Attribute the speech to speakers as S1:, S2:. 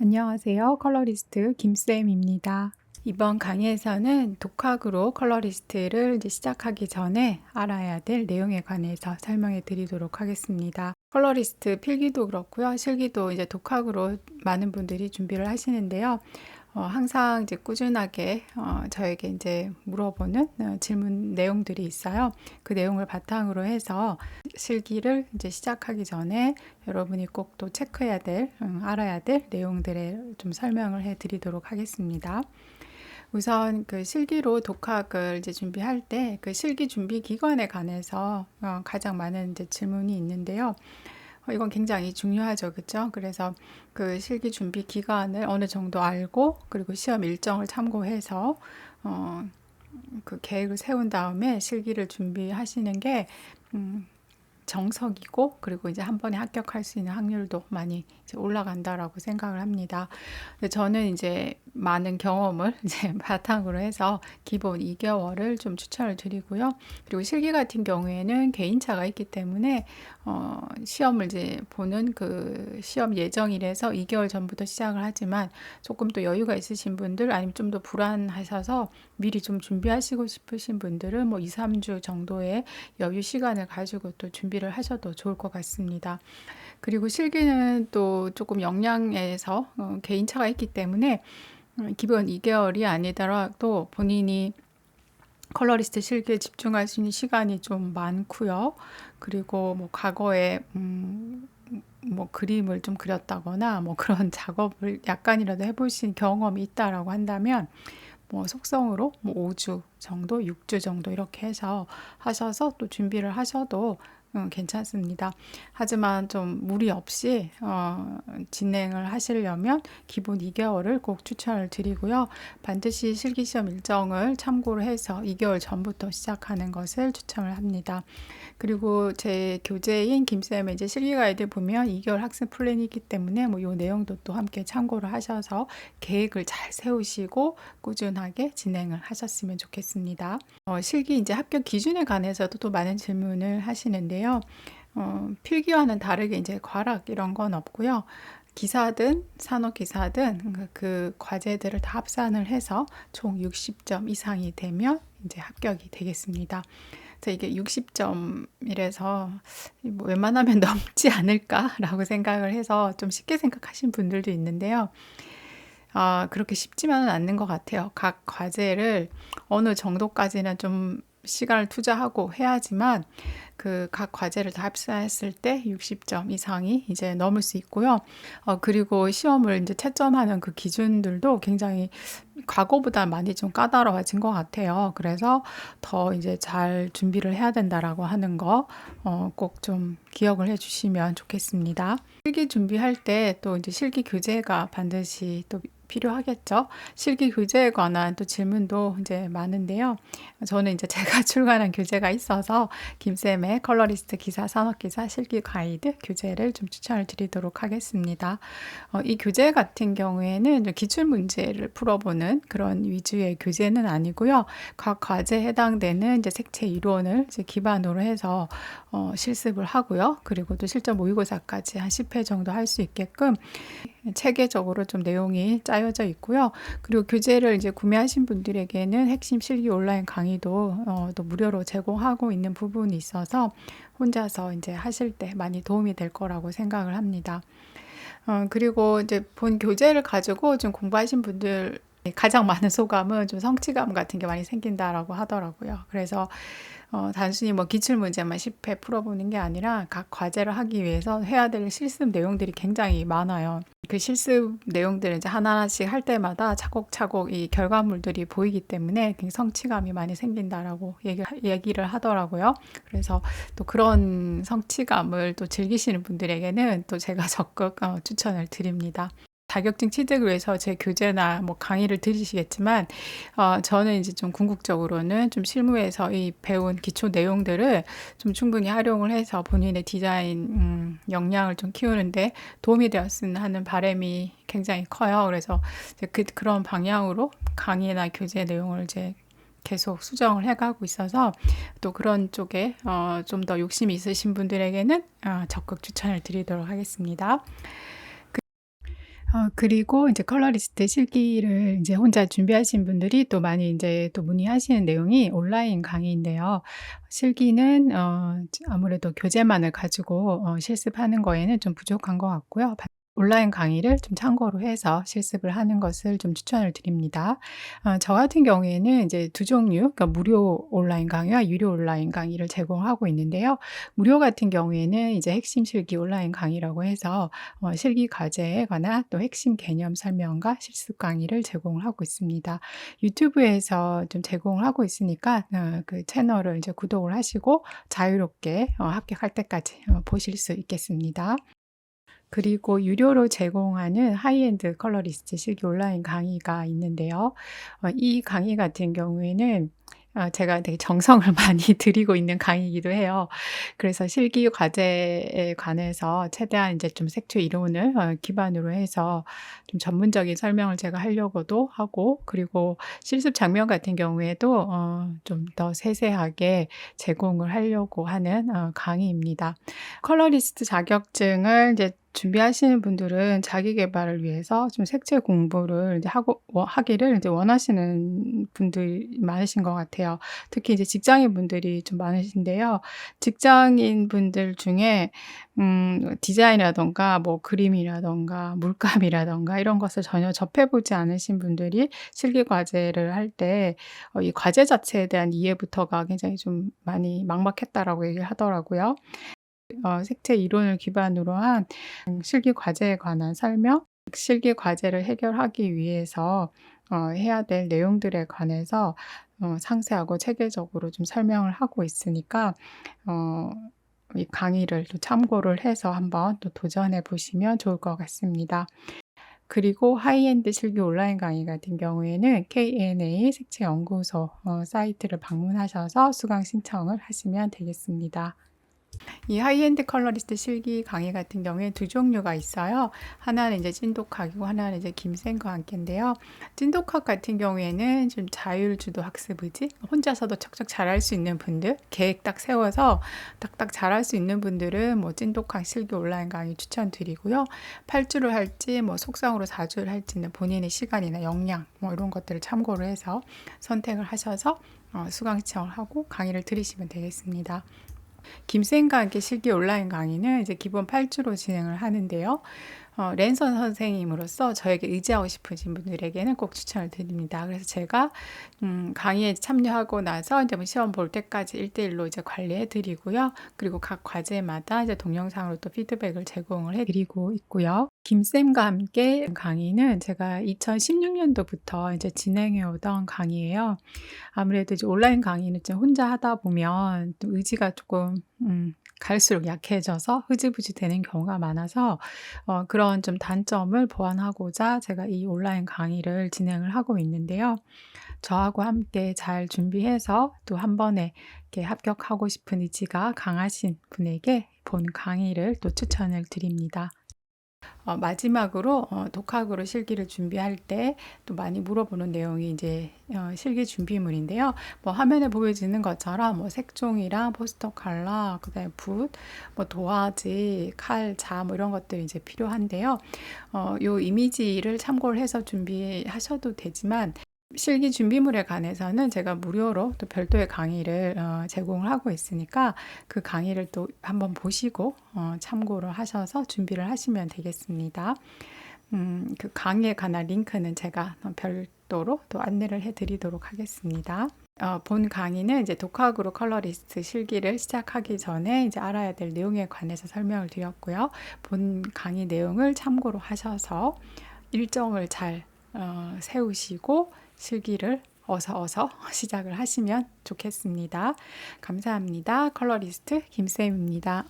S1: 안녕하세요. 컬러리스트 김쌤입니다. 이번 강의에서는 독학으로 컬러리스트를 시작하기 전에 알아야 될 내용에 관해서 설명해 드리도록 하겠습니다. 컬러리스트 필기도 그렇고요. 실기도 독학으로 많은 분들이 준비를 하시는데요. 항상 꾸준하게 저에게 물어보는 질문 내용들이 있어요. 그 내용을 바탕으로 해서 실기를 시작하기 전에 여러분이 꼭 또 체크해야 될, 알아야 될 내용들을 좀 설명을 해 드리도록 하겠습니다. 우선 그 실기로 독학을 준비할 때 그 실기 준비 기간에 관해서 가장 많은 질문이 있는데요. 이건 굉장히 중요하죠, 그렇죠? 그래서 그 실기 준비 기간을 어느 정도 알고 그리고 시험 일정을 참고해서 그 계획을 세운 다음에 실기를 준비하시는 게 정석이고 그리고 한 번에 합격할 수 있는 확률도 많이 올라간다라고 생각을 합니다. 저는 많은 경험을 바탕으로 해서 기본 2개월을 좀 추천을 드리고요. 그리고 실기 같은 경우에는 개인차가 있기 때문에 시험을 보는 그 시험 예정일에서 2개월 전부터 시작을 하지만 조금 또 여유가 있으신 분들 아니면 좀 더 불안하셔서 미리 좀 준비하시고 싶으신 분들은 2, 3주 정도의 여유 시간을 가지고 또 준비를 하셔도 좋을 것 같습니다. 그리고 실기는 또 조금 역량에서 개인차가 있기 때문에 기본 2개월이 아니더라도 본인이 컬러리스트 실기에 집중할 수 있는 시간이 좀 많고요. 그리고 과거에 그림을 좀 그렸다거나 그런 작업을 약간이라도 해보신 경험이 있다라고 한다면 속성으로 5주 정도, 6주 정도 이렇게 해서 하셔서 또 준비를 하셔도 괜찮습니다. 하지만 좀 무리 없이 진행을 하시려면 기본 2개월을 꼭 추천을 드리고요. 반드시 실기시험 일정을 참고를 해서 2개월 전부터 시작하는 것을 추천을 합니다. 그리고 제 교재인 김쌤의 실기 가이드 보면 2개월 학습 플랜이 있기 때문에 이 내용도 또 함께 참고를 하셔서 계획을 잘 세우시고 꾸준하게 진행을 하셨으면 좋겠습니다. 실기 합격 기준에 관해서도 또 많은 질문을 하시는데요. 필기와는 다르게 과락 이런 건 없고요. 기사든 산업기사든 그 과제들을 다 합산을 해서 총 60점 이상이 되면 합격이 되겠습니다. 이게 60점이라서 웬만하면 넘지 않을까라고 생각을 해서 좀 쉽게 생각하신 분들도 있는데요. 그렇게 쉽지만은 않는 것 같아요. 각 과제를 어느 정도까지는 좀 시간을 투자하고 해야지만 그 각 과제를 다 합산했을 때 60점 이상이 넘을 수 있고요. 그리고 시험을 채점하는 그 기준들도 굉장히 과거보다 많이 좀 까다로워진 것 같아요. 그래서 더 잘 준비를 해야 된다라고 하는 거 꼭 좀 기억을 해 주시면 좋겠습니다. 실기 준비할 때 또 실기 교재가 반드시 또 필요하겠죠. 실기 교재에 관한 또 질문도 많은데요. 저는 제가 출간한 교재가 있어서 김쌤의 컬러리스트 기사, 산업기사, 실기 가이드 교재를 좀 추천을 드리도록 하겠습니다. 이 교재 같은 경우에는 기출 문제를 풀어보는 그런 위주의 교재는 아니고요. 각 과제에 해당되는 색채 이론을 기반으로 해서 실습을 하고요. 그리고 또 실전 모의고사까지 한 10회 정도 할 수 있게끔 체계적으로 좀 내용이 짜여져 있고요. 그리고 교재를 구매하신 분들에게는 핵심 실기 온라인 강의도 또 무료로 제공하고 있는 부분이 있어서 혼자서 하실 때 많이 도움이 될 거라고 생각을 합니다. 그리고 본 교재를 가지고 좀 공부하신 분들 가장 많은 소감은 좀 성취감 같은 게 많이 생긴다라고 하더라고요. 그래서 단순히 기출 문제만 10회 풀어보는 게 아니라 각 과제를 하기 위해서 해야 될 실습 내용들이 굉장히 많아요. 그 실습 내용들을 하나하나씩 할 때마다 차곡차곡 이 결과물들이 보이기 때문에 성취감이 많이 생긴다라고 얘기를 하더라고요. 그래서 또 그런 성취감을 또 즐기시는 분들에게는 또 제가 적극 추천을 드립니다. 자격증 취득을 위해서 제 교재나 강의를 들으시겠지만 저는 좀 궁극적으로는 좀 실무에서 이 배운 기초 내용들을 좀 충분히 활용을 해서 본인의 디자인 역량을 좀 키우는데 도움이 되었으면 하는 바람이 굉장히 커요. 그래서 그런 방향으로 강의나 교재 내용을 계속 수정을 해가고 있어서 또 그런 쪽에 좀 더 욕심이 있으신 분들에게는 적극 추천을 드리도록 하겠습니다. 그리고 이제 컬러리스트 실기를 이제 혼자 준비하신 분들이 또 많이 인제 또 문의하시는 내용이 온라인 강의인데요. 실기는 아무래도 교재만을 가지고 실습하는 거에는 좀 부족한 것 같고요. 온라인 강의를 좀 참고로 해서 실습을 하는 것을 좀 추천을 드립니다. 저 같은 경우에는 이제 두 종류, 그러니까 무료 온라인 강의와 유료 온라인 강의를 제공하고 있는데요. 무료 같은 경우에는 이제 핵심 실기 온라인 강의라고 해서 실기 과제에 관한 또 핵심 개념 설명과 실습 강의를 제공을 하고 있습니다. 유튜브에서 좀 제공을 하고 있으니까 그 채널을 이제 구독을 하시고 자유롭게 합격할 때까지 보실 수 있겠습니다. 그리고 유료로 제공하는 하이엔드 컬러리스트 실기 온라인 강의가 있는데요. 이 강의 같은 경우에는 제가 되게 정성을 많이 들이고 있는 강의이기도 해요. 그래서 실기 과제에 관해서 최대한 이제 좀 색채 이론을 기반으로 해서 좀 전문적인 설명을 제가 하려고도 하고, 그리고 실습 장면 같은 경우에도 좀 더 세세하게 제공을 하려고 하는 강의입니다. 컬러리스트 자격증을 이제 준비하시는 분들은 자기 계발을 위해서 좀 색채 공부를 이제 하기를 이제 원하시는 분들이 많으신 것 같아요. 특히 이제 직장인 분들이 좀 많으신데요. 직장인 분들 중에 디자인이라든가 뭐 그림이라든가 물감이라든가 이런 것을 전혀 접해 보지 않으신 분들이 실기 과제를 할 때 이 과제 자체에 대한 이해부터가 굉장히 좀 많이 막막했다라고 얘기를 하더라고요. 색채 이론을 기반으로 한 실기 과제에 관한 설명, 실기 과제를 해결하기 위해서 해야 될 내용들에 관해서 상세하고 체계적으로 좀 설명을 하고 있으니까 이 강의를 또 참고를 해서 한번 또 도전해 보시면 좋을 것 같습니다. 그리고 하이엔드 실기 온라인 강의 같은 경우에는 K&A 색채 연구소 사이트를 방문하셔서 수강 신청을 하시면 되겠습니다. 이 하이엔드 컬러리스트 실기 강의 같은 경우에 두 종류가 있어요. 하나는 이제 찐독학이고 하나는 이제 김쌤과 함께인데요. 찐독학 같은 경우에는 좀 자율주도 학습 의지, 혼자서도 척척 잘할 수 있는 분들, 계획 딱 세워서 딱딱 잘할 수 있는 분들은 뭐 찐독학 실기 온라인 강의 추천드리고요. 8주를 할지 뭐 속성으로 4주를 할지는 본인의 시간이나 역량 뭐 이런 것들을 참고를 해서 선택을 하셔서 수강 신청을 하고 강의를 들으시면 되겠습니다. 김쌤과 함께 실기 온라인 강의는 이제 기본 8주로 진행을 하는데요. 랜선 선생님으로서 저에게 의지하고 싶으신 분들에게는 꼭 추천을 드립니다. 그래서 제가 강의에 참여하고 나서 이제 뭐 시험 볼 때까지 1대1로 이제 관리해 드리고요. 그리고 각 과제마다 이제 동영상으로 또 피드백을 제공을 해 드리고 있고요. 김쌤과 함께 강의는 제가 2016년도부터 이제 진행해 오던 강의예요. 아무래도 이제 온라인 강의는 좀 혼자 하다 보면 또 의지가 조금 갈수록 약해져서 흐지부지 되는 경우가 많아서 그런 좀 단점을 보완하고자 제가 이 온라인 강의를 진행을 하고 있는데요. 저하고 함께 잘 준비해서 또 한 번에 이렇게 합격하고 싶은 의지가 강하신 분에게 본 강의를 또 추천을 드립니다. 마지막으로 독학으로 실기를 준비할 때 또 많이 물어보는 내용이 이제 실기 준비물인데요. 뭐 화면에 보여지는 것처럼 뭐 색종이랑 포스터 컬러, 그다음에 붓, 뭐 도화지, 칼, 자 뭐 이런 것들이 이제 필요한데요. 요 이미지를 참고를 해서 준비하셔도 되지만 실기 준비물에 관해서는 제가 무료로 또 별도의 강의를 제공을 하고 있으니까 그 강의를 또 한번 보시고 참고를 하셔서 준비를 하시면 되겠습니다. 그 강의에 관한 링크는 제가 별도로 또 안내를 해드리도록 하겠습니다. 본 강의는 이제 독학으로 컬러리스트 실기를 시작하기 전에 이제 알아야 될 내용에 관해서 설명을 드렸고요. 본 강의 내용을 참고로 하셔서 일정을 잘 세우시고 실기를 어서 시작을 하시면 좋겠습니다. 감사합니다. 컬러리스트 김쌤입니다.